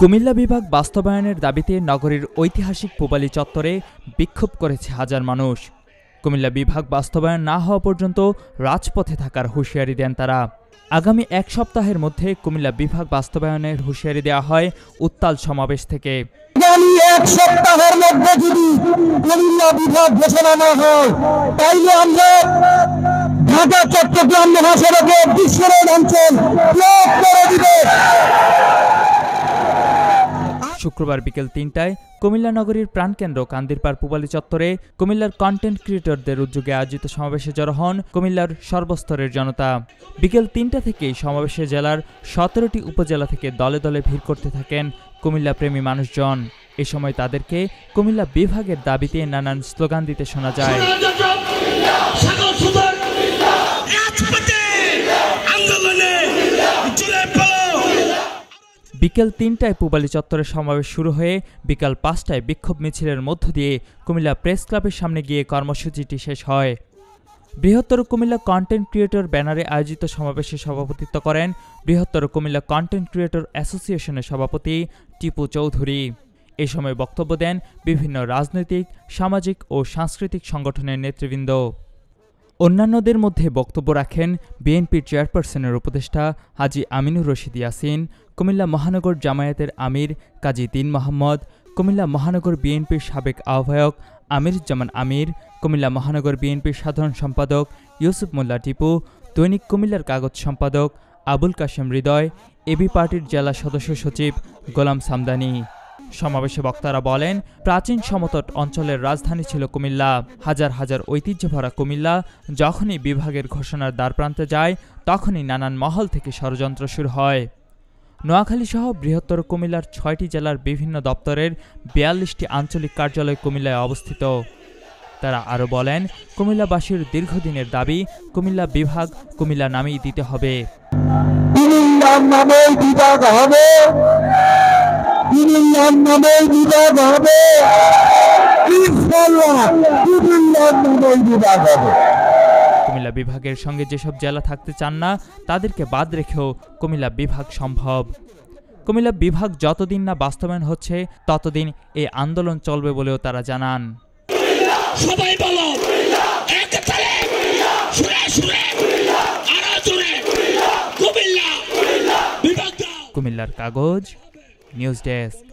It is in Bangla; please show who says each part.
Speaker 1: কুমিল্লা বিভাগ বাস্তবায়নের দাবিতে নগরীর ঐতিহাসিক পূবালী চত্বরে বিক্ষোভ করেছে হাজার মানুষ। কুমিল্লা বিভাগ বাস্তবায়ন না হওয়া পর্যন্ত রাজপথে থাকার হুঁশিয়ারি দেন তারা। আগামী এক সপ্তাহের মধ্যে কুমিল্লা বিভাগ বাস্তবায়নের হুঁশিয়ারি দেওয়া হয় উত্তাল সমাবেশ থেকে।
Speaker 2: আগামী এক সপ্তাহের মধ্যে যদি কুমিল্লা বিভাগ ঘোষণা না হয় তাইলে আমরা ঢাকা চট্টগ্রাম মহাসড়কের বিশ্ব রোড অঞ্চল ব্লক করে দিব।
Speaker 1: শুক্রবার বিকেল ৩টায় কুমিল্লা নগরীর প্রাণকেন্দ্র কান্দিরপাড় পূবালী চত্বরে কুমিল্লার কন্টেন্ট ক্রিয়েটরদের উদ্যোগে আয়োজিত সমাবেশে জড়ো হন কুমিল্লার সর্বস্তরের জনতা। বিকেল ৩টা থেকেই সমাবেশে জেলার ১৭টি উপজেলা থেকে দলে দলে ভিড় করতে থাকেন কুমিল্লা প্রেমী মানুষজন। এ সময় তাদেরকে কুমিল্লা বিভাগের দাবিতে নানান স্লোগান দিতে শোনা যায়। বিকেল ৩টায় পূবালী চত্বরে সমাবেশ শুরু হয়ে বিকাল ৫টায় বিক্ষোভ মিছিলের মধ্য দিয়ে কুমিল্লা প্রেস ক্লাবের সামনে গিয়ে কর্মসূচিটি শেষ হয়। বৃহত্তর কুমিল্লা কন্টেন্ট ক্রিয়েটর ব্যানারে আয়োজিত সমাবেশে সভাপতিত্ব করেন বৃহত্তর কুমিল্লা কন্টেন্ট ক্রিয়েটর অ্যাসোসিয়েশনের সভাপতি টিপু চৌধুরী। এ সময় বক্তব্য দেন বিভিন্ন রাজনৈতিক, সামাজিক ও সাংস্কৃতিক সংগঠনের নেতৃবৃন্দ। অন্যান্যদের মধ্যে বক্তব্য রাখেন বিএনপির চেয়ারপারসনের উপদেষ্টা হাজী আমিনুর রশিদ ইয়াসিন, কুমিল্লা মহানগর জামায়াতের আমির কাজী দীন মোহাম্মদ, কুমিল্লা মহানগর বিএনপির সাবেক আহ্বায়ক আমিরুজ্জামান আমির, কুমিল্লা মহানগর বিএনপির সাধারণ সম্পাদক ইউসুফ মোল্লা টিপু, দৈনিক কুমিল্লার কাগজ সম্পাদক আবুল কাশেম হৃদয়, এবি পার্টির জেলা সদস্য সচিব গোলাম সামদানি। সমাবেশে বক্তারা বলেন, প্রাচীন সমতট অঞ্চলের রাজধানী ছিল কুমিল্লা। হাজার হাজার ঐতিহ্যভরা কুমিল্লা যখনই বিভাগের ঘোষণার দ্বারপ্রান্তে যায় তখনই নানান মহল থেকে ষড়যন্ত্র শুরু হয়। নোয়াখালী সহ বৃহত্তর কুমিল্লার ৬টি জেলার বিভিন্ন দপ্তরের ৪২টি আঞ্চলিক কার্যালয় কুমিল্লায় অবস্থিত। তারা আরও বলেন, কুমিল্লাবাসীর দীর্ঘদিনের দাবি কুমিল্লা বিভাগ কুমিল্লা নামেই দিতে হবে। কুমিল্লা বিভাগের সঙ্গে যেসব জেলা থাকতে চান না তাদেরকে বাদ রেখেও কুমিল্লা বিভাগ সম্ভব। কুমিল্লা বিভাগ যতদিন না বাস্তবায়ন হচ্ছে ততদিন এই আন্দোলন চলবে বলেও তারা জানান। কুমিল্লার কাগজ নিউজ ডেস্ক।